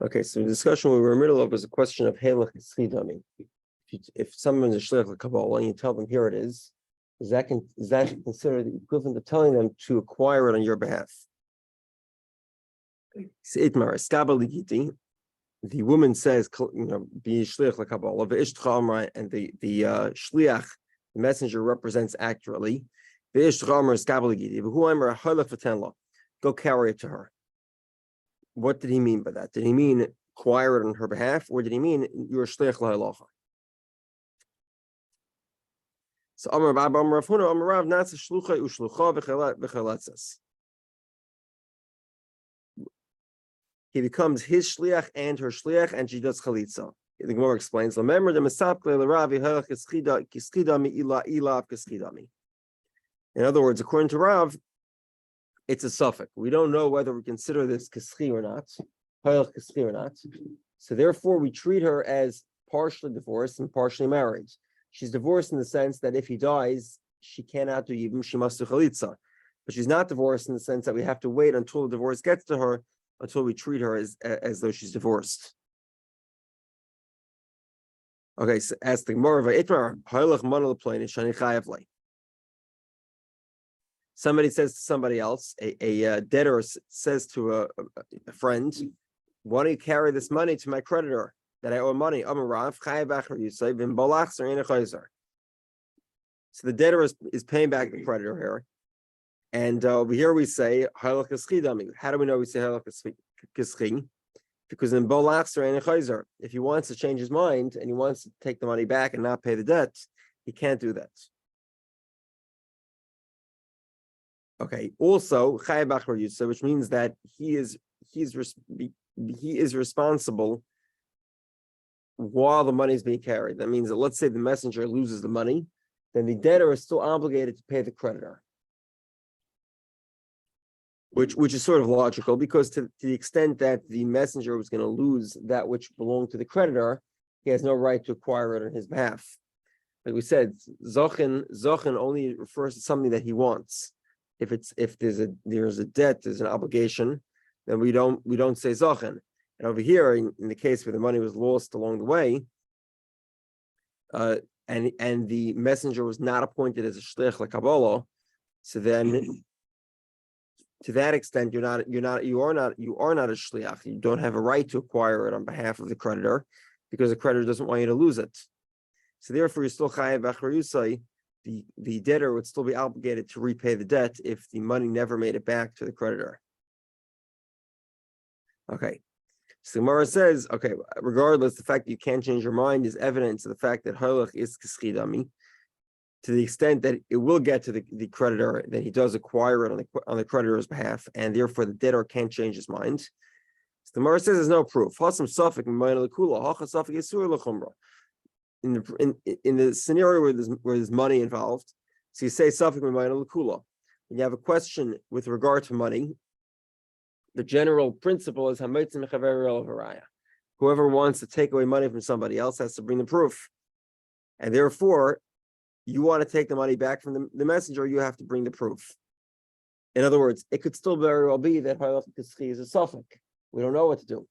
Okay, so the discussion we were in the middle of was a question of Halach Schidami. If someone's a Shliach L'Kabbalah and you tell them here it is that considered the equivalent of telling them to acquire it on your behalf? The woman says, be Shliach L'Kabbalah, and the Shliach, the messenger, represents accurately. Go carry it to her. What did he mean by that? Did he mean acquire it on her behalf, or did he mean you're a shliach lahalacha? So Amar Baba Amar Rav Huna Amar Rav Natsa Shlucha Ushlucha v'chalatzas. He becomes his shliach and her shliach, and she does chalitza. The Gemara explains. Remember the Mesapkle l'Ravi Halach Kiskidami Ila Ilav Kiskidami. In other words, according to Rav, it's a suffix. We don't know whether we consider this kischi or not, So therefore, we treat her as partially divorced and partially married. She's divorced in the sense that if he dies, she cannot do yibum, she must do chalitza. But she's not divorced in the sense that we have to wait until the divorce gets to her, until we treat her as though she's divorced. Okay, so as the Gemara v'itmar halach manal plain shani chayavlei. Somebody says to somebody else, a debtor says to a friend, why don't you carry this money to my creditor that I owe money? So the debtor is paying back the creditor here. And over here we say, how do we know we say because in if he wants to change his mind and he wants to take the money back and not pay the debt, he can't do that. Okay. Also, which means that he is responsible while the money is being carried. That means that let's say the messenger loses the money, then the debtor is still obligated to pay the creditor, which is sort of logical because to the extent that the messenger was going to lose that which belonged to the creditor, he has no right to acquire it on his behalf. Like we said, Zochin only refers to something that he wants. If there's a debt, there's an obligation, then we don't say Zachin. And over here, in the case where the money was lost along the way, and the messenger was not appointed as a shliach l'Kabbalah, so then to that extent you are not a shliach. You don't have a right to acquire it on behalf of the creditor because the creditor doesn't want you to lose it. So therefore, you're still chayav b'achar yusai. The debtor would still be obligated to repay the debt if the money never made it back to the creditor. Okay. So Gemara says, okay, regardless, the fact that you can't change your mind is evidence of the fact that halach is kischidami, to the extent that it will get to the creditor, that he does acquire it on the creditor's behalf, and therefore the debtor can't change his mind. So the Gemara says there's no proof. In the scenario where there's money involved, so you say Safik M'mayna L'Kula. When you have a question with regard to money, the general principle is whoever wants to take away money from somebody else has to bring the proof. And therefore, you want to take the money back from the messenger, you have to bring the proof. In other words, it could still very well be that Halach Kischi is a Safik. We don't know what to do.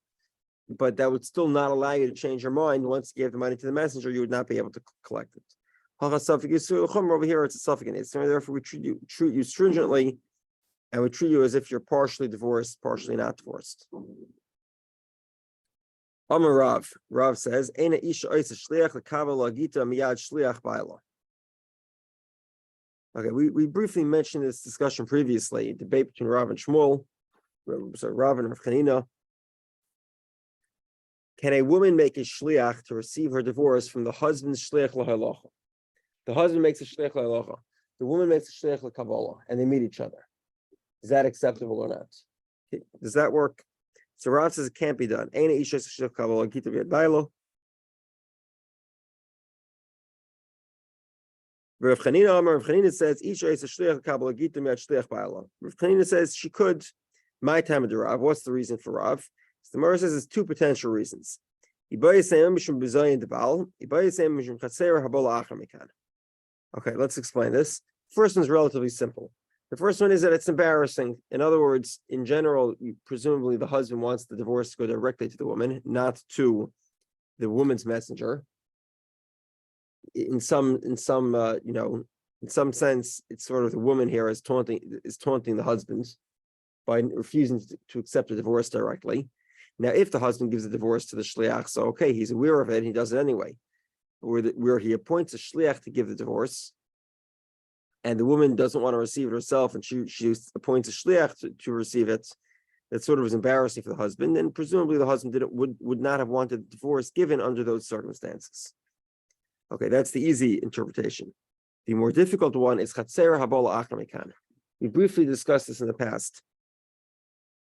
But that would still not allow you to change your mind. Once you gave the money to the messenger, you would not be able to collect it. Over here, it's a suffix in it. So therefore, we treat you stringently, and we treat you as if you're partially divorced, partially not divorced. Amar Rav says, "Eina isha oisa shliach l'kabbalah gita miyad shliach ba'ala." Okay, we briefly mentioned this discussion previously. Debate between Rav and Shmuel, Rav and Rav Chanina. Can a woman make a shliach to receive her divorce from the husband's shliach l'halacha? The husband makes a shliach l'halacha. The woman makes a shliach l'kabbalah, and they meet each other. Is that acceptable or not? Does that work? So Rav says it can't be done. Eina isha shliach kabbalah gita b'yad bailo. Rav Chanina says isha is a shliach kabbalah gita b'yad shliach bailo. Rav Chanina says she could. My time of the Rav. What's the reason for Rav? So the Gemara says there's two potential reasons. Okay, let's explain this. First one's relatively simple. The first one is that it's embarrassing. In other words, in general, presumably the husband wants the divorce to go directly to the woman, not to the woman's messenger. In some sense, it's sort of the woman here is taunting the husband by refusing to accept a divorce directly. Now, if the husband gives the divorce to the shliach, so okay, he's aware of it, and he does it anyway. Where he appoints a shliach to give the divorce, and the woman doesn't want to receive it herself, and she appoints a shliach to receive it, that sort of was embarrassing for the husband, and presumably the husband would not have wanted the divorce given under those circumstances. Okay, that's the easy interpretation. The more difficult one is chatzer habola achar mekan. We briefly discussed this in the past.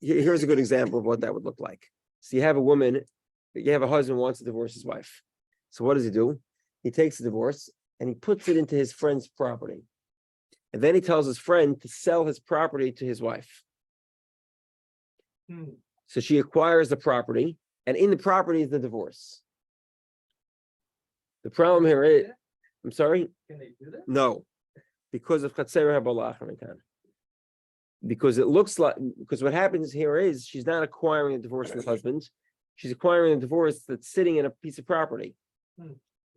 Here's a good example of what that would look like. So you have a husband who wants to divorce his wife. So what does he do? He takes the divorce and he puts it into his friend's property. And then he tells his friend to sell his property to his wife. So she acquires the property, and in the property is the divorce. The problem here is, I'm sorry? Can they do that? No, because of chatzer habola achar mekan. Because what happens here is she's not acquiring a divorce from the husband, she's acquiring a divorce that's sitting in a piece of property.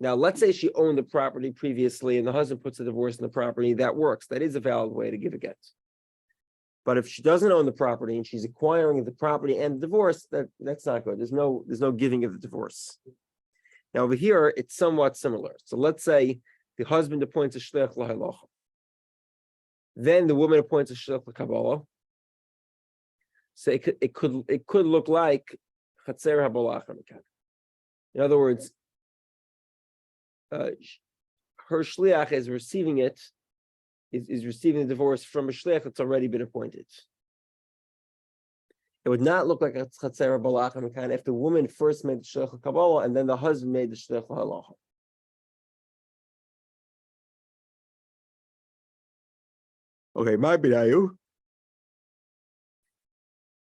Now, let's say she owned the property previously and the husband puts a divorce in the property, that works. That is a valid way to give a get. But if she doesn't own the property and she's acquiring the property and the divorce, that's not good. There's no giving of the divorce. Now over here, it's somewhat similar. So let's say the husband appoints a shliach lahalacha. Then the woman appoints a shliach l'kabbalah. So it could look like chatzer habola achar mekan. In other words, her shliach is receiving is receiving the divorce from a shliach that's already been appointed. It would not look like a chatzer habola achar mekan if the woman first made the shliach l'kabbalah and then the husband made the shliach lahalacha. Okay, my bidayu.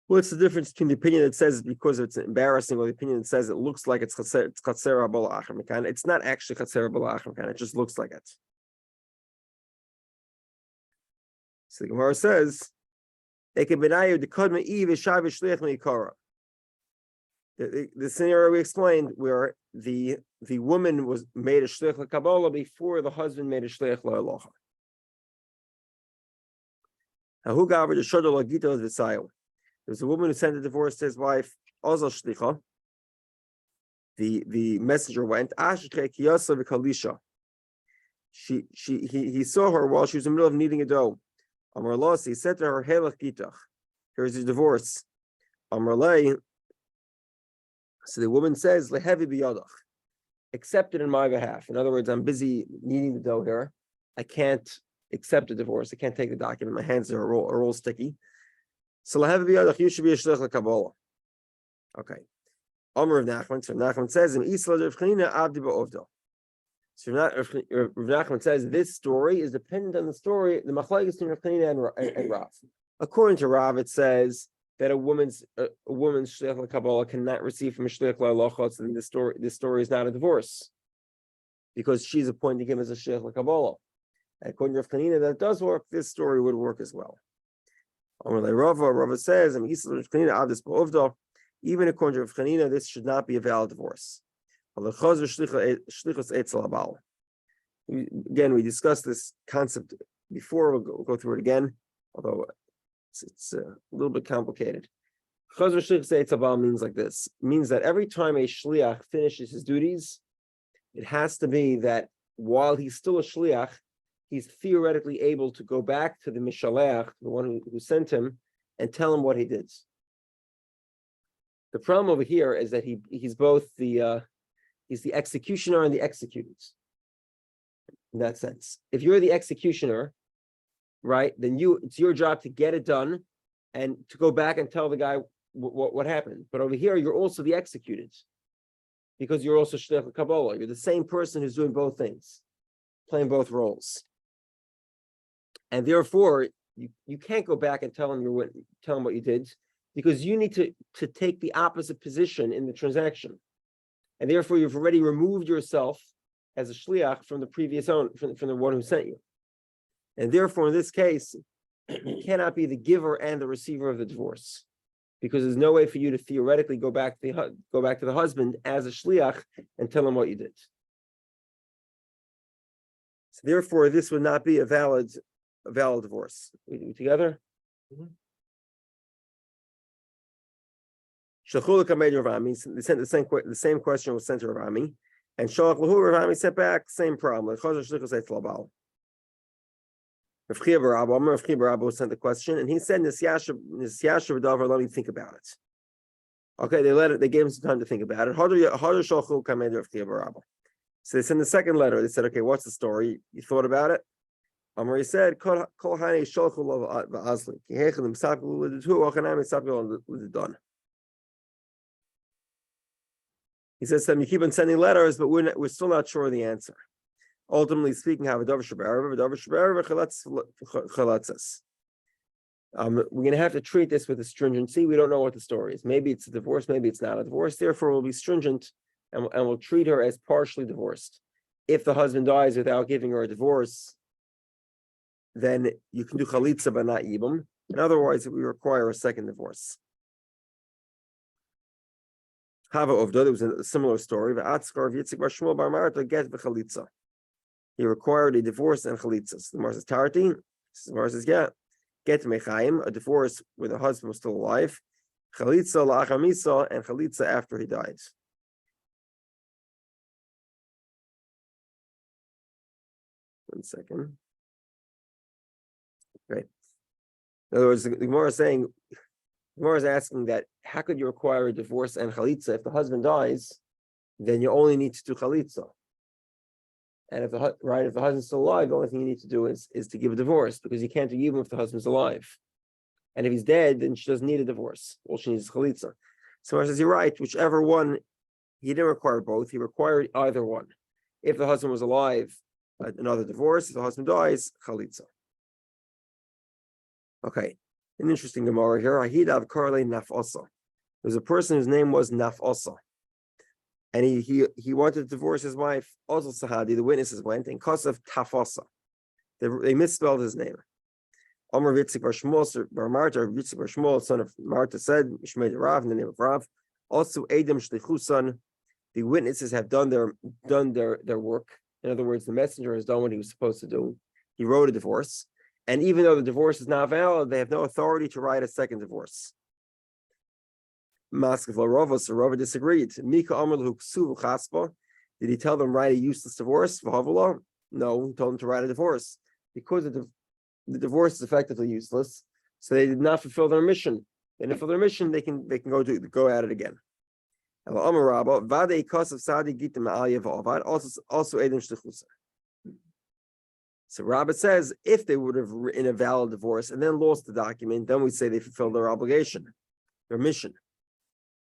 What's the difference between the opinion that says because it's embarrassing or the opinion that says it looks like it's chatzer habola achar mekan? It's not actually chatzer habola achar mekan. It just looks like it. So the Gemara says, the scenario we explained where the woman was made a shliach l'kabbalah before the husband made a shliach lahalacha. There's a woman who sent a divorce to his wife. The messenger went. He saw her while she was in the middle of kneading a dough. He said to her, here's your divorce. So the woman says, accept it in my behalf. In other words, I'm busy kneading the dough here. I can't accept a divorce. I can't take the document. My hands are all sticky. So you should be a shliach l'kabbalah. Okay. Amar of Nachman. So Nachman says in Isla Rav Chanina Abdi Ba'ovda. So Rav Nachman says this story is dependent on the story, the machlokes between Rav Chanina and Rav. According to Rav, it says that a woman's shliach l'kabbalah cannot receive from a shliach lahalacha. So this story is not a divorce because she's appointing him as a shliach l'kabbalah. According to Rav Chanina, that does work. This story would work as well. Rava says, even according to Rav Chanina, this should not be a valid divorce. Again, we discussed this concept before. We'll go through it again, although it's a little bit complicated. Means like this. It means that every time a shliach finishes his duties, it has to be that while he's still a shliach, he's theoretically able to go back to the mishalech, the one who sent him, and tell him what he did. The problem over here is that he's both he's the executioner and the executed. In that sense, if you're the executioner, right, then it's your job to get it done and to go back and tell the guy what happened. But over here, you're also the executed because you're also shliach l'kabbalah. You're the same person who's doing both things, playing both roles. And therefore, you can't go back and tell him what you did, because you need to take the opposite position in the transaction. And therefore, you've already removed yourself as a shliach from the previous owner, from the one who sent you. And therefore, in this case, you cannot be the giver and the receiver of the divorce, because there's no way for you to theoretically go back to the husband as a shliach and tell him what you did. So therefore, this would not be a valid divorce. We together? Shachulika made Rav Ami. They sent the same question was sent to Rav Ami, and Shalach Lahu Rav Ami sent back same problem. Rav Chia bar Abba sent the question, and he said, "Nisyasha v'davar, let me think about it." Okay, they gave him some time to think about it. So they sent the second letter. They said, "Okay, what's the story? You thought about it?" He said, he says, "You keep on sending letters, but we're still not sure of the answer." Ultimately speaking, we're going to have to treat this with a stringency. We don't know what the story is. Maybe it's a divorce, maybe it's not a divorce. Therefore, we'll be stringent and we'll treat her as partially divorced. If the husband dies without giving her a divorce, then you can do chalitza but not yibum. And otherwise, we require a second divorce. Hava Ovda, there was a similar story. He required a divorce and chalitzas. The Gemara says tarti. The Gemara says yeah. Get mechaim, a divorce when the husband was still alive. Chalitza la'achar misa, and chalitza after he died. One second. Okay. In other words, the Gemara is saying, the Gemara is asking that how could you require a divorce and chalitza if the husband dies? Then you only need to do chalitza. And if the husband's still alive, the only thing you need to do is to give a divorce, because you can't do yibum if the husband's alive. And if he's dead, then she doesn't need a divorce. All she needs is chalitza. So he says, you're right, whichever one, he didn't require both, he required either one. If the husband was alive, another divorce. If the husband dies, chalitza. Okay, an interesting Gemara here. Ahidav Kollel Naf'asa. There's a person whose name was Naf'asa. And he wanted to divorce his wife. Also Sahadi, the witnesses went, and Kosav Tafasa. They misspelled his name. Amar Vitzik bar Shmuel, bar Marta, Vitzik bar Shmuel, son of Marta, said, Shmei Rav, in the name of Rav. Also Edom Shlichusan, the witnesses have done their work. In other words, the messenger has done what he was supposed to do. He wrote a divorce. And even though the divorce is not valid, they have no authority to write a second divorce. So Rava disagreed. Mika Amar L'Huksu Chaspa. Did he tell them write a useless divorce? No, he told them to write a divorce because the divorce is effectively useless. So they did not fulfill their mission. They didn't fulfill their mission. They can go at it again. Also Edom Shlichusa. So Rabbit says if they would have written a valid divorce and then lost the document, then we say they fulfilled their obligation, their mission.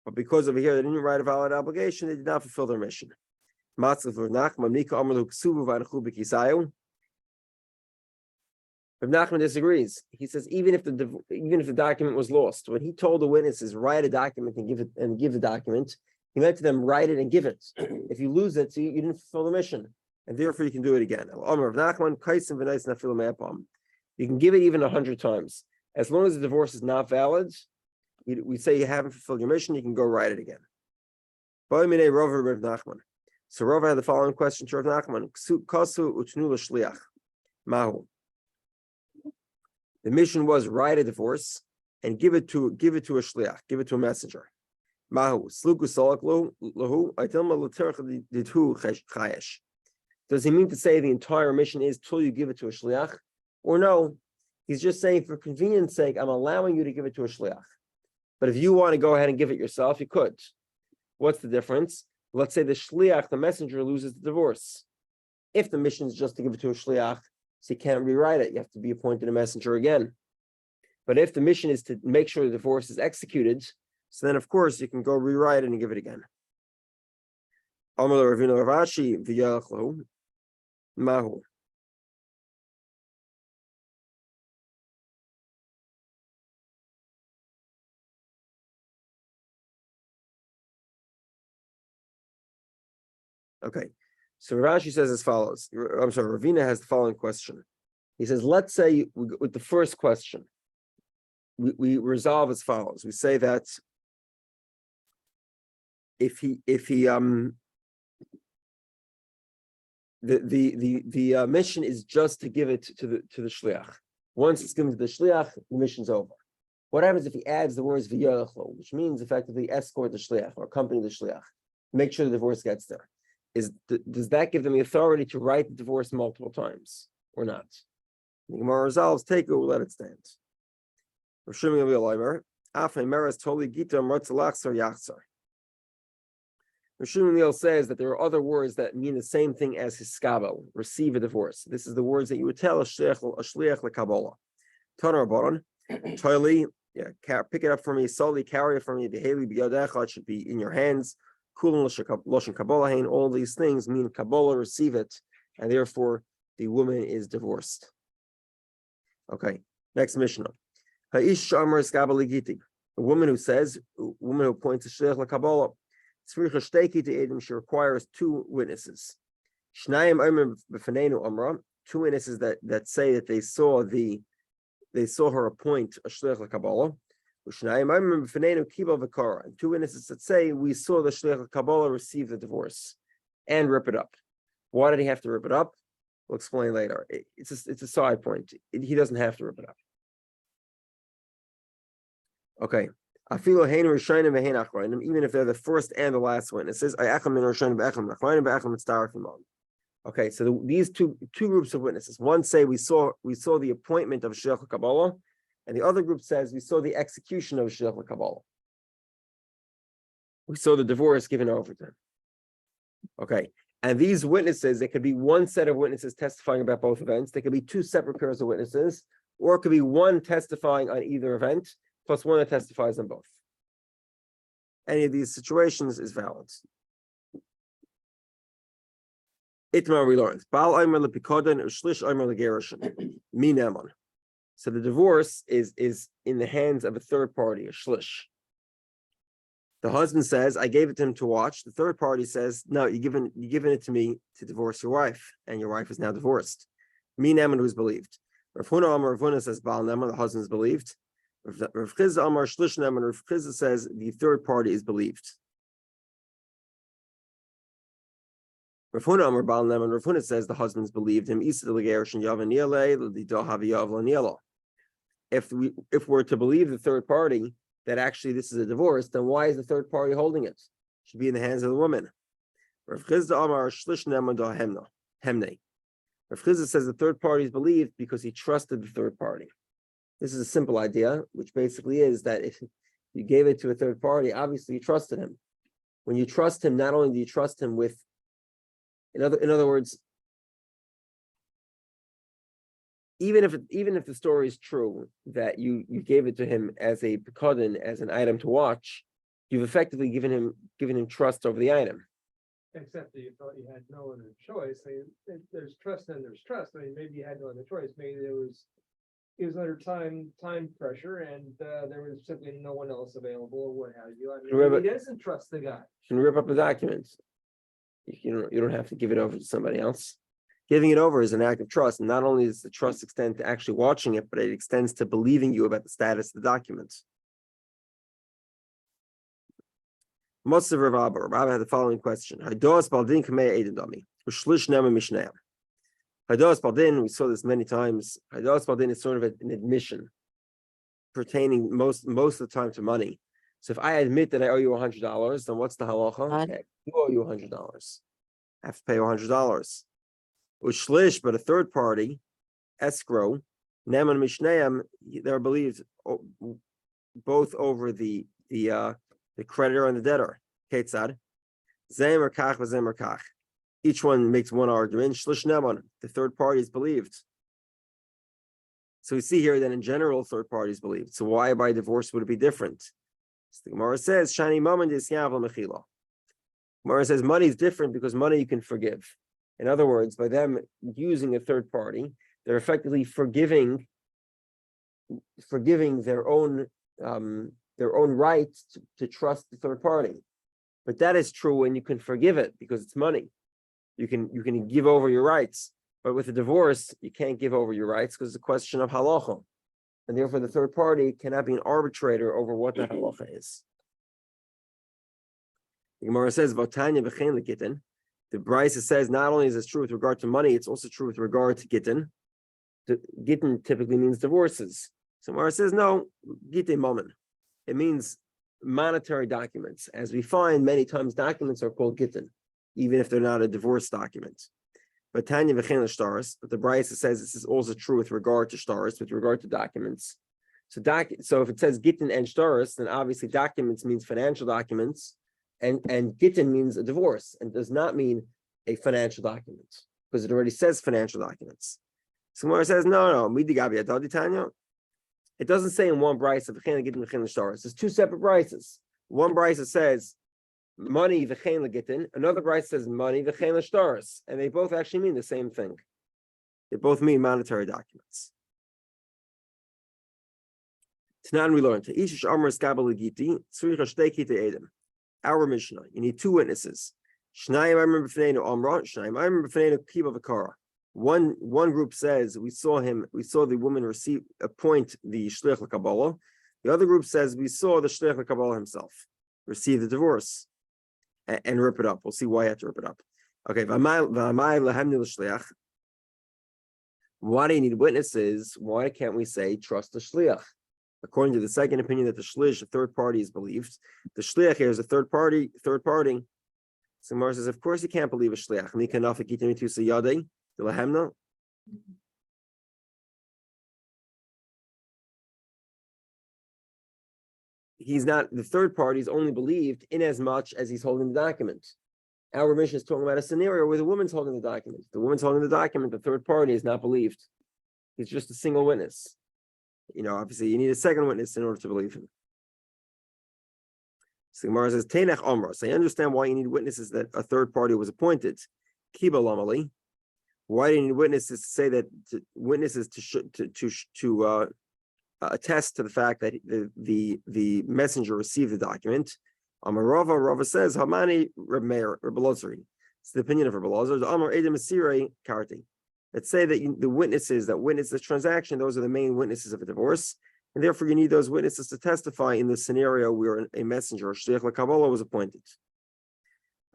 But because over here they didn't write a valid obligation, they did not fulfill their mission. Rav Nachman disagrees. He says even if the document was lost, when he told the witnesses write a document and give the document, he meant to them write it and give it. If you lose it, so you didn't fulfill the mission, and therefore you can do it again. You can give it even 100 times, as long as the divorce is not valid. We say you haven't fulfilled your mission, you can go write it again. So Rav had the following question to Rav Nachman. The mission was write a divorce and give it to a shliach, give it to a messenger. Does he mean to say the entire mission is till you give it to a shliach? Or no, he's just saying for convenience sake, I'm allowing you to give it to a shliach. But if you want to go ahead and give it yourself, you could. What's the difference? Let's say the shliach, the messenger, loses the divorce. If the mission is just to give it to a shliach, so you can't rewrite it, you have to be appointed a messenger again. But if the mission is to make sure the divorce is executed, so then of course you can go rewrite it and give it again. Mahu. Okay, so Rashi says as follows. I'm sorry, Ravina has the following question. He says, let's say with the first question, we resolve as follows. We say that if he the mission is just to give it to the shliach. Once it's given to the shliach, the mission's over. What happens if he adds the words v'yochlo, which means effectively escort the shliach or accompany the shliach, make sure the divorce gets there? Does that give them the authority to write the divorce multiple times or not? The Gemara resolves, take it, we'll let it stand. Rishon says that there are other words that mean the same thing as hiskabel, receive a divorce. This is the words that you would tell a shliach lekabbalah. Tanar baron, toili, pick it up for me, solely carry it for me. Beheli biyodecha, it should be in your hands. Kulon loshen kabbalah hein. All these things mean kabbalah, receive it, and therefore the woman is divorced. Okay, next Mishnah. Ha'ish shamar hiskabel gittin. A woman who says, a woman who points to shliach lekabbalah. She requires two witnesses. Two witnesses that say that they saw her appoint a shliach l'kabbalah. And two witnesses that say we saw the shliach l'kabbalah receive the divorce and rip it up. Why did he have to rip it up? We'll explain later. It's a side point. He doesn't have to rip it up. Okay. Even if they're the first and the last witnesses. Okay, so these two groups of witnesses. One say we saw the appointment of shliach l'kabbalah, and the other group says we saw the execution of shliach l'kabbalah. We saw the divorce given over to him. Okay, and these witnesses, there could be one set of witnesses testifying about both events. There could be two separate pairs of witnesses, or it could be one testifying on either event, plus one that testifies on both. Any of these situations is valid. Itmar we learned. So the divorce is in the hands of a third party, a shlish. The husband says, I gave it to him to watch. The third party says, no, you're giving it to me to divorce your wife, and your wife is now divorced. Minaman, who's believed. Rav Huna says, Baal Neman, the husband is believed. Rav Chizda Amar Shlish Neman, Rav Chizda says the third party is believed. Rav Huna Amar Baal Neman, Rav Huna says the husband's believed him. If we're to believe the third party that actually this is a divorce, then why is the third party holding it? It should be in the hands of the woman. Rav Chizda Amar Shlish Neman da Hemne. Rav Chizda says the third party is believed because he trusted the third party. This is a simple idea, which basically is that if you gave it to a third party, obviously you trusted him. When you trust him, not only do you trust him with, in other words, even if the story is true that you gave it to him as a pekadon, as an item to watch, you've effectively given him trust over the item. Except that you thought you had no other choice. I mean, there's trust and there's trust. I mean, maybe you had no other choice. Maybe he was under time pressure, and there was simply no one else available, or what have you. I mean, he doesn't trust the guy. You can rip up the documents. You don't have to give it over to somebody else. Giving it over is an act of trust, and not only does the trust extend to actually watching it, but it extends to believing you about the status of the documents. Most of Rav Abba had the following question: Hados Baldin Kamei Eden Dami, Ushlish Nema Mishnayim. Hados Baldin, we saw this many times. Hados Baldin is sort of an admission pertaining most of the time to money. So if I admit that I owe you $100, then what's the halacha? Okay, you owe you $100. I have to pay you $100. Ushlish, but a third party, escrow, Neman Mishnayim, they're believed both over the creditor and the debtor. Ketzad, Zem or Kach v'Zem or Kach. Each one makes one argument. Shlish Neman, the third party is believed. So we see here that in general, third party is believed. So why by divorce would it be different? So the Gemara says, Shani Maman Disyav Mechila. Gemara says money is different because money you can forgive. In other words, by them using a third party, they're effectively forgiving their own right to trust the third party. But that is true when you can forgive it because it's money. You can give over your rights. But with a divorce, you can't give over your rights because it's a question of halacha. And therefore, the third party cannot be an arbitrator over what the halacha is. The Gemara says, "V'tanya v'chein leGittin." The Brisa says not only is this true with regard to money, it's also true with regard to Gittin. Gittin typically means divorces. So Gemara says, no, Gittin moment. It means monetary documents. As we find many times, documents are called Gittin, even if they're not a divorce document. But Tanya v'chein l'shtaris, but the Brisa says this is also true with regard to shtaris, with regard to documents. So if it says Gittin and shtaris, then obviously documents means financial documents, and Gittin means a divorce, and does not mean a financial document, because it already says financial documents. So Gemara says, no, it doesn't say in one Brisa v'chein l'Gittin v'chein l'shtaris. There's two separate Brisas. One Brisa says money v'chein l'Gittin, another Brisa says money v'chein l'shtaris, and they both actually mean the same thing. They both mean monetary documents. Tanan we learned our Mishnah. You need two witnesses. One group says we saw the woman appoint the shliach l'kabbalah. The other group says we saw the shliach l'kabbalah himself receive the divorce and rip it up. We'll see why I have to rip it up. Okay, why do you need witnesses? Why can't we say trust the shliach? According to the second opinion that the shliach, the third party, is believed. The shliach here is a third party. So Gemara says, of course you can't believe a shliach. He's not, the third party is only believed in as much as he's holding the document. Our mission is talking about a scenario where the woman's holding the document. The woman's holding the document, the third party is not believed. He's just a single witness. Obviously you need a second witness in order to believe him. So Gemara says, Teinach Omra. So I understand why you need witnesses that a third party was appointed. Kiba Lamali. Why do you need witnesses to say that witnesses to attest to the fact that the messenger received the document? Rava says, Hamani Reb Meir, Reb Elazar. It's the opinion of Reb Elazar. The Amar Edem Asirei Karti. Let's say that the witnesses that witness this transaction, those are the main witnesses of a divorce, and therefore you need those witnesses to testify in the scenario where a messenger, shliach l'kabbalah, was appointed.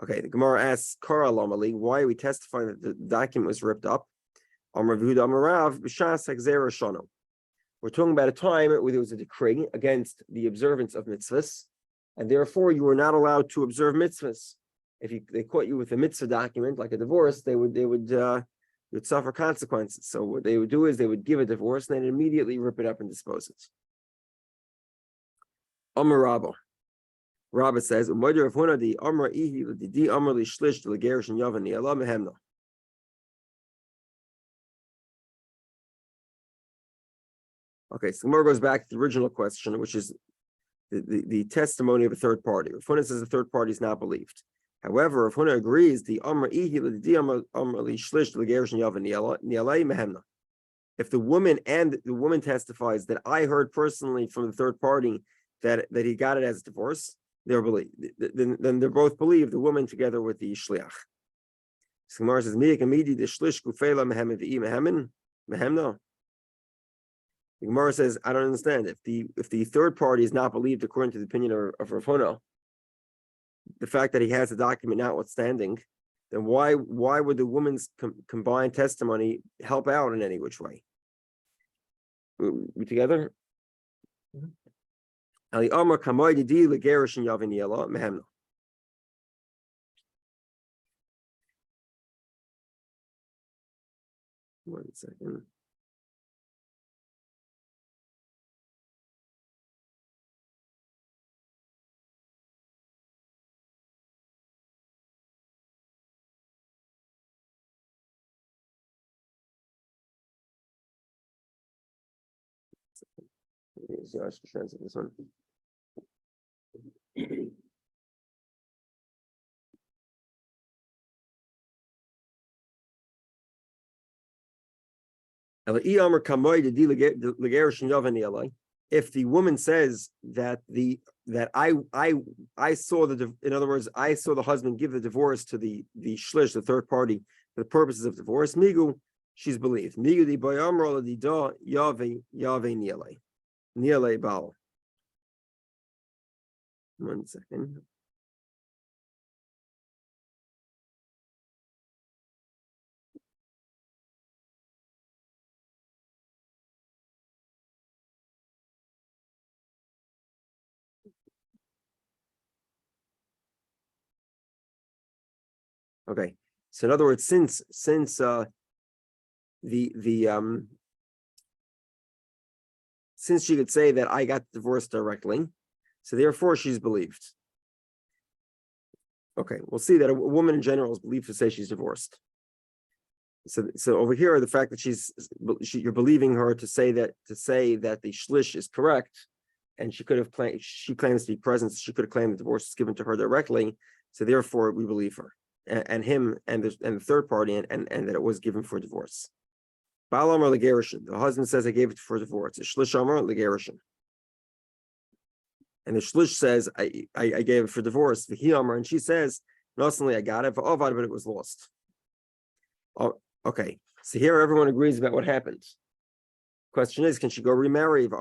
Okay, the Gemara asks, Kara Lamali, why are we testifying that the document was ripped up? Amar Yehudah Amar Rav b'shas hagzera shano. We're talking about a time where there was a decree against the observance of mitzvahs, and therefore you were not allowed to observe mitzvahs. If they caught you with a mitzvah document like a divorce, they would suffer consequences. So what they would do is they would give a divorce and then immediately rip it up and dispose it. Amar Rabba. Rabba says, okay, so Gemara goes back to the original question, which is the testimony of a third party. If Huna says the third party is not believed. However, if Huna agrees, if the woman testifies that I heard personally from the third party that he got it as a divorce, they're believed. Then they're both believed, the woman together with the shliach. So Gemara says, the Gemara says, I don't understand. If the third party is not believed according to the opinion of Rav Huna, the fact that he has the document notwithstanding, then why would the woman's combined testimony help out in any which way? We together? Ali Amar Kamay Didi Legerish and Yaviniela Mehemna. One second. So I should translate this one. If the woman says that I saw in other words, I saw the husband give the divorce to the shlish, the third party, for the purposes of divorce, migu she's believed. Migudi boyamro ladido yave niele. Niele bal. 1 second. Okay. So in other words, since since she could say that I got divorced directly, so therefore she's believed. Okay, we'll see that a woman in general is believed to say she's divorced. So over here, the fact that you're believing her to say that the shlish is correct, and she claims to be present, so she could have claimed the divorce is given to her directly. So therefore, we believe her, and him, and the third party, and that it was given for divorce. Baal Amar Legerushin. The husband says I gave it for divorce. Shlish Amar Legerushin. And the shlish says I gave it for divorce. V'hi Amar, and she says not only I got it, but it was lost. Oh, okay. So here everyone agrees about what happened. Question is, can she go remarry? This is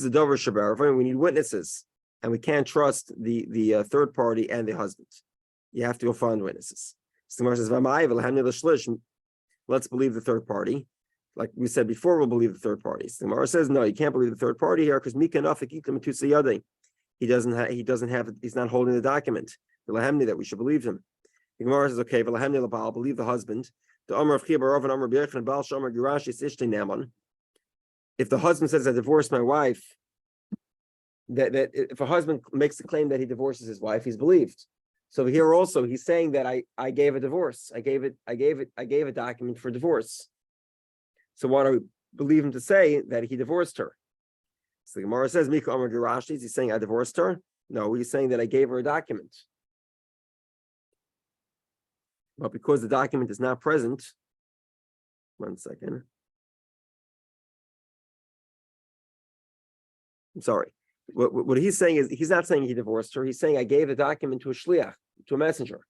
a davar shabarava, and we need witnesses, and we can't trust the third party and the husband. You have to go find witnesses. So the Gemara says, let's believe the third party. Like we said before, we'll believe the third party. So the Gemara says, no, you can't believe the third party here because he's not holding the document. That we should believe him. The Gemara says, okay, believe the husband. If the husband says I divorced my wife, that if a husband makes the claim that he divorces his wife, he's believed. So here also he's saying that I gave a divorce. I gave a document for divorce. So why do we believe him to say that he divorced her? So the Gemara says, Mika Amar Girashi, is he saying I divorced her? No, he's saying that I gave her a document. But because the document is not present, 1 second. I'm sorry. What he's saying is he's not saying he divorced her. He's saying I gave a document to a shliach, to a messenger,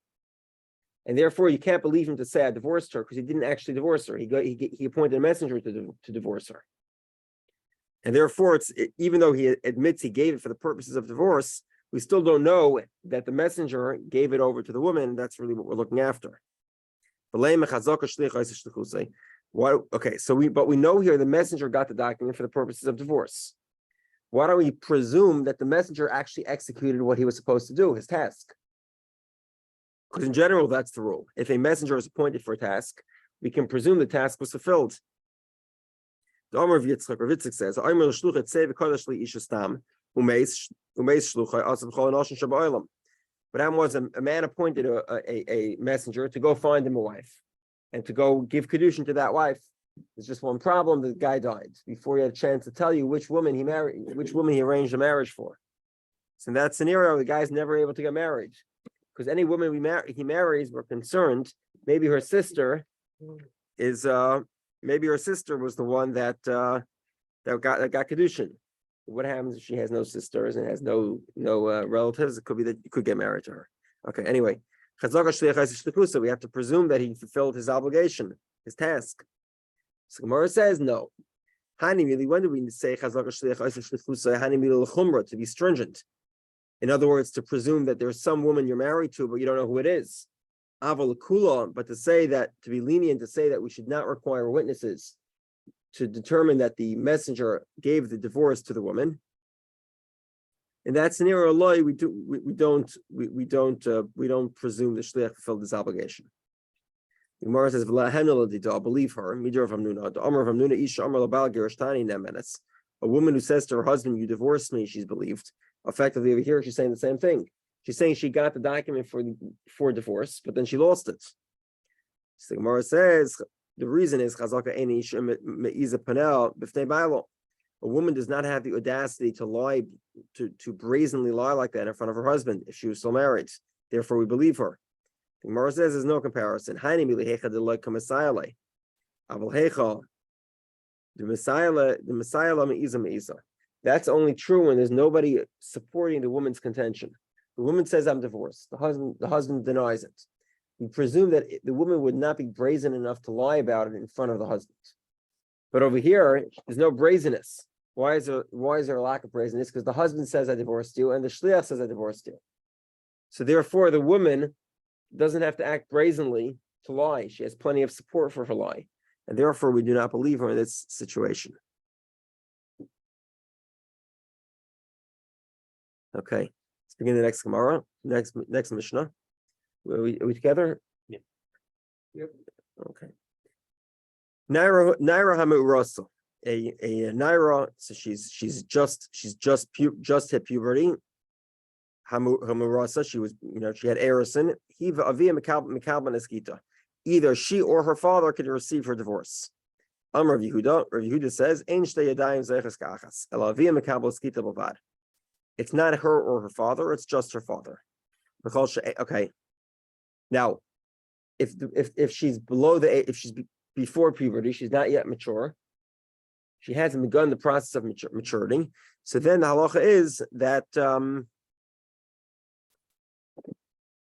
and therefore you can't believe him to say I divorced her because he didn't actually divorce her. He appointed a messenger to divorce her, and therefore even though he admits he gave it for the purposes of divorce, we still don't know that the messenger gave it over to the woman. That's really what we're looking after. Okay, so we know here the messenger got the document for the purposes of divorce. Why don't we presume that the messenger actually executed what he was supposed to do, his task? Because in general, that's the rule. If a messenger is appointed for a task, we can presume the task was fulfilled. The Omer of Yitzchak, Rav Yitzchak says, what happened was a man appointed a messenger to go find him a wife and to go give kedushin to that wife. There's just one problem: the guy died before he had a chance to tell you which woman he married, which woman he arranged a marriage for. So in that scenario, the guy's never able to get married because any woman he marries, we're concerned maybe her sister is maybe her sister was the one that got kedushin. What happens if she has no sisters and has no relatives? It could be that you could get married to her. Okay. Anyway, we have to presume that he fulfilled his obligation, his task. So Gemara says no. When do we say to be stringent? In other words, to presume that there's some woman you're married to, but you don't know who it is. But to say that, to be lenient, to say that we should not require witnesses to determine that the messenger gave the divorce to the woman. In that scenario, we don't presume the shliach fulfilled this obligation. The Gemara says, "I'll believe her." A woman who says to her husband, "You divorced me," she's believed. Effectively, over here, she's saying the same thing. She's saying she got the document for divorce, but then she lost it. So the Gemara says the reason is a woman does not have the audacity to lie, to brazenly lie like that in front of her husband if she was still married. Therefore, we believe her. The Gemara says there's no comparison. That's only true when there's nobody supporting the woman's contention. The woman says, "I'm divorced." The husband denies it. we presume that the woman would not be brazen enough to lie about it in front of the husband. But over here, there's no brazenness. Why is there a lack of brazenness? Because the husband says, I divorced you, and the shliach says, I divorced you. So therefore, the woman doesn't have to act brazenly to lie. She has plenty of support for her lie. And therefore, we do not believe her in this situation. Okay, let's begin the next Gemara, next Mishnah. Are we together? Yeah. Yep. Okay. Naira Hamu'rasa. A Naira, so she's just hit puberty. Hamu'rasa, she was, she had Erison. Hiva Avia Mekalban Eskita. Either she or her father could receive her divorce. Rabbi Yehudah says, Ein shtei yadayim zeiches kachas, ela avia mekabel eskita b'vad. It's not her or her father, it's just her father. Okay. Now, if she's below the age, if she's before puberty, she's not yet mature. She hasn't begun the process of maturity. So then the halacha is that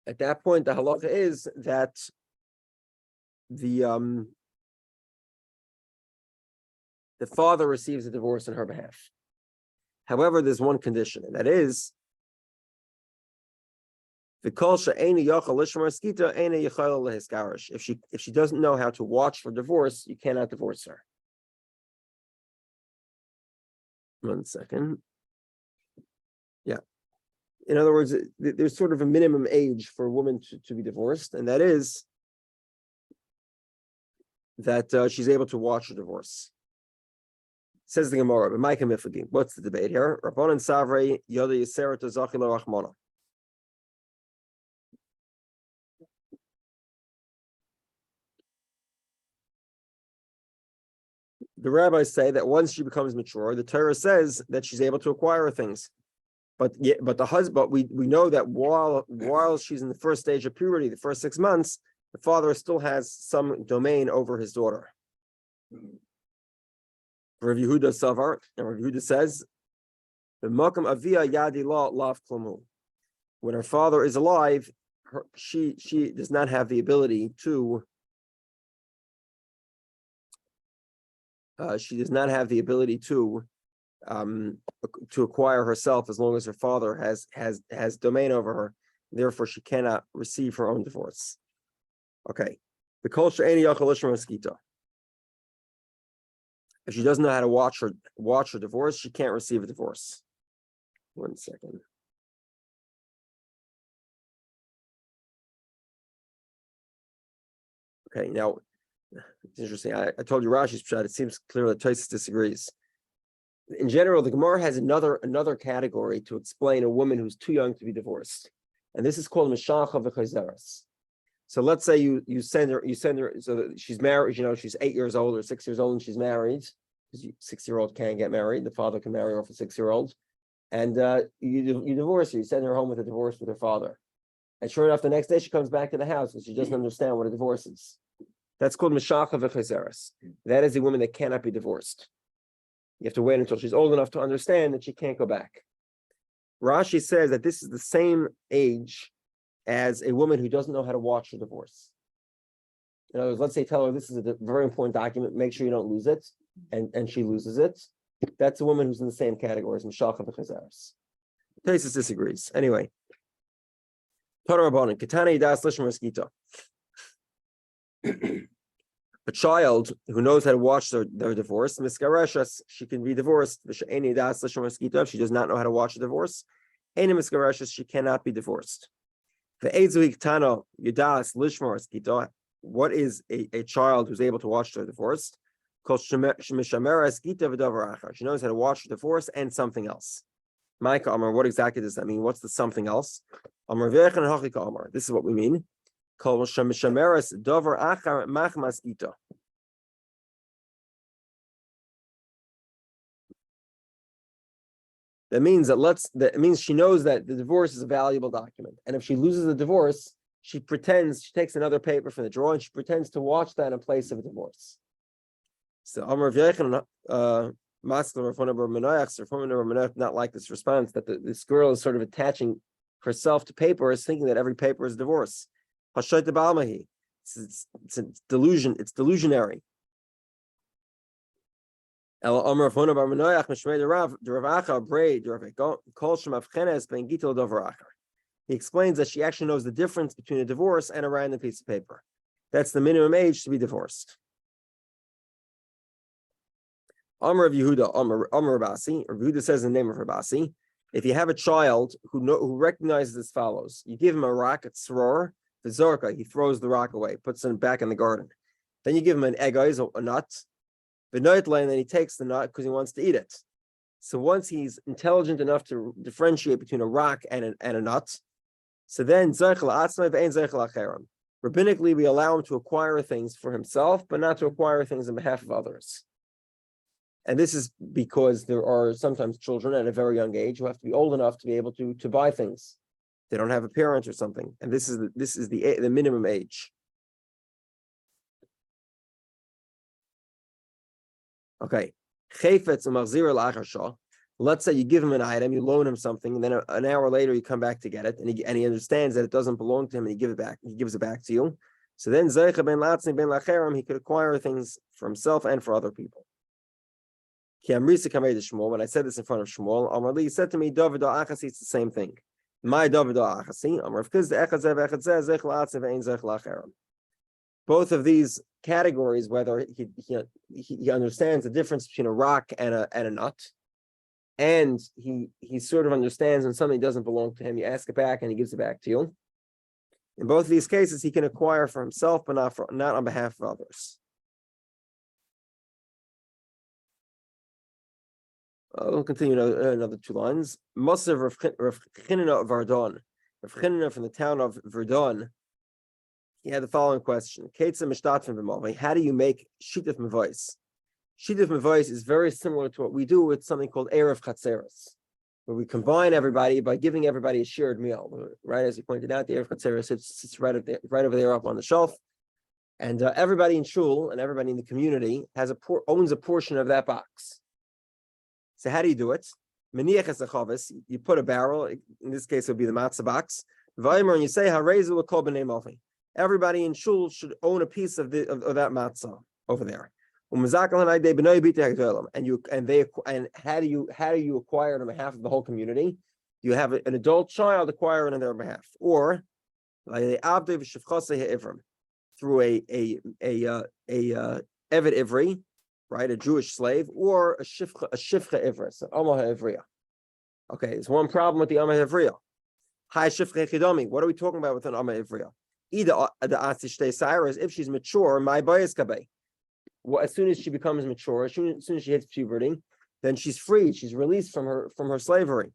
at that point, the halacha is that the father receives a divorce on her behalf. However, there's one condition, and that is if she doesn't know how to watch for divorce, you cannot divorce her. 1 second. Yeah. In other words, there's sort of a minimum age for a woman to be divorced, and that is that she's able to watch a divorce. Says the Gemara, but Micah Mifagim. What's the debate here? Rabbanan Savrei Yoda Yisera to Zachila Rachmana. The rabbis say that once she becomes mature, the Torah says that she's able to acquire things. But the husband, we know that while she's in the first stage of puberty, the first 6 months, the father still has some domain over his daughter. Rabbi Yehudah Savar, and Rabbi Yehudah says, "The makam avia yadi la lav klamu." When her father is alive, she does not have the ability to. She does not have the ability to acquire herself as long as her father has domain over her. Therefore, she cannot receive her own divorce. Okay. The kol she'eni yachal lishma skita. If she doesn't know how to watch her divorce, she can't receive a divorce. 1 second. Okay, now it's interesting. I told you Rashi's pshat. It seems clear that Tosfos disagrees. In general, the Gemara has another category to explain a woman who's too young to be divorced, and this is called mishacha v'chayzeres. So let's say you send her so that she's married. She's 8 years old or 6 years old, and she's married. Because 6-year-old can't get married. The father can marry off a 6-year-old, and you divorce her. You send her home with a divorce with her father, and sure enough, the next day she comes back to the house and she doesn't understand what a divorce is. That's called mishacha v'chayzeres. That is a woman that cannot be divorced. You have to wait until she's old enough to understand that she can't go back. Rashi says that this is the same age as a woman who doesn't know how to watch her divorce. In other words, let's say tell her this is a very important document, make sure you don't lose it, and she loses it. That's a woman who's in the same category as mishacha v'chayzeres. Tosfos disagrees. Anyway. A child who knows how to watch their divorce, miskareshas, she can be divorced. If she does not know how to watch a divorce, she cannot be divorced. What is a child who's able to watch their divorce? She knows how to watch the divorce and something else. Micah Amar, what exactly does that mean? What's the something else? This is what we mean. That means she knows that the divorce is a valuable document, and if she loses the divorce, she takes another paper from the drawer and she pretends to watch that in place of a divorce. So Amar V'yechan Maskler Rav not like this response that this girl is sort of attaching herself to paper, is thinking that every paper is divorce. It's delusion. It's delusionary. He explains that she actually knows the difference between a divorce and a random piece of paper. That's the minimum age to be divorced. Rabbi Yehudah, Rabbi Yehudah says in the name of Rabasi, if you have a child who recognizes as follows, you give him a rock, a tzror, the zorka, he throws the rock away, puts it back in the garden. Then you give him an egg, a nut, and then he takes the nut because he wants to eat it. So once he's intelligent enough to differentiate between a rock and a nut, so then rabbinically we allow him to acquire things for himself, but not to acquire things on behalf of others. And this is because there are sometimes children at a very young age who have to be old enough to be able to buy things. They don't have a parent or something, and this is the minimum age. Okay, let's say you give him an item, you loan him something, and then an hour later you come back to get it, and he understands that it doesn't belong to him, and he gives it back to you. So then he could acquire things for himself and for other people. When I said this in front of Shmuel, he said to me, David Achasi, it's the same thing. My David Achasi, both of these categories, whether he understands the difference between a rock and a nut, and he sort of understands when something doesn't belong to him, you ask it back and he gives it back to you. In both of these cases, he can acquire for himself, but not on behalf of others. We'll continue another two lines. Masav Rav Chinina of Vardon. Rav Chinina from the town of Verdun. He had the following question: how do you make shituf mevois? Shituf mevois is very similar to what we do with something called erev chatzeres, where we combine everybody by giving everybody a shared meal. Right, as you pointed out, the erev chatzeres sits right over there up on the shelf, and everybody in shul and everybody in the community owns a portion of that box. So how do you do it? You put a barrel, in this case it would be the matzah box, and you say, everybody in shul should own a piece of that matzah over there. And how do you acquire it on behalf of the whole community? You have an adult child acquire it on their behalf, or through a Eved Ivri, right, a Jewish slave, or a shifcha ivris, an amah ivriya. Okay, there's one problem with the amah ivriya. Hi shifcha chidami. What are we talking about with an amah ivriya? Either the asishtei sayras, if she's mature, my bias kabei. Well, as soon as she becomes mature, as soon as she hits puberty, then she's freed. She's released from her slavery.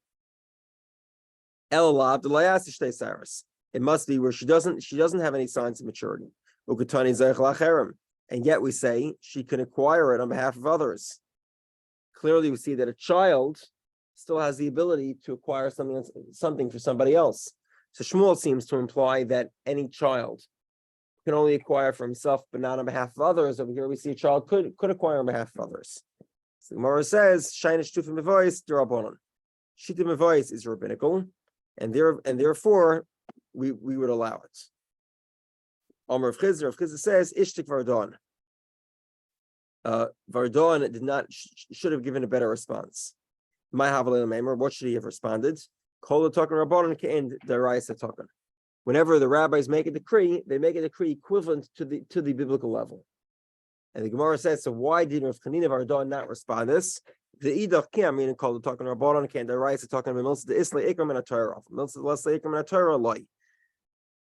Elalav the asishtei sayras. It must be where she doesn't have any signs of maturity. Ukutani zayich lacherem. And yet we say she can acquire it on behalf of others. Clearly, we see that a child still has the ability to acquire something for somebody else. So Shmuel seems to imply that any child can only acquire for himself, but not on behalf of others. Over here, we see a child could acquire on behalf of others. So the Gemara says, "Shainish tufim mevois derabanan." Shita mevois is rabbinical, and therefore we would allow it. Rav Chizr says, Ishtik Vardon. Vardon should have given a better response. What should he have responded? Whenever the rabbis make a decree, they make a decree equivalent to the biblical level. And the Gemara says, so why did Rav Chanina Vardon not respond this? The Idach Kim, meaning called the talking Rabbanon, can the rice talking about Milsa the Isla Ikram and a Torah. Milsa the Lesla Ikram and a Torah loy.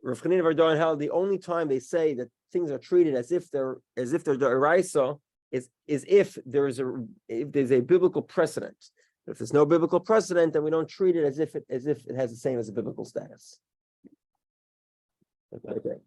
Rav Chanina Vardon held the only time they say that things are treated as if they're deraisa is if there's a biblical precedent. If there's no biblical precedent, then we don't treat it as if it has the same as a biblical status. Okay.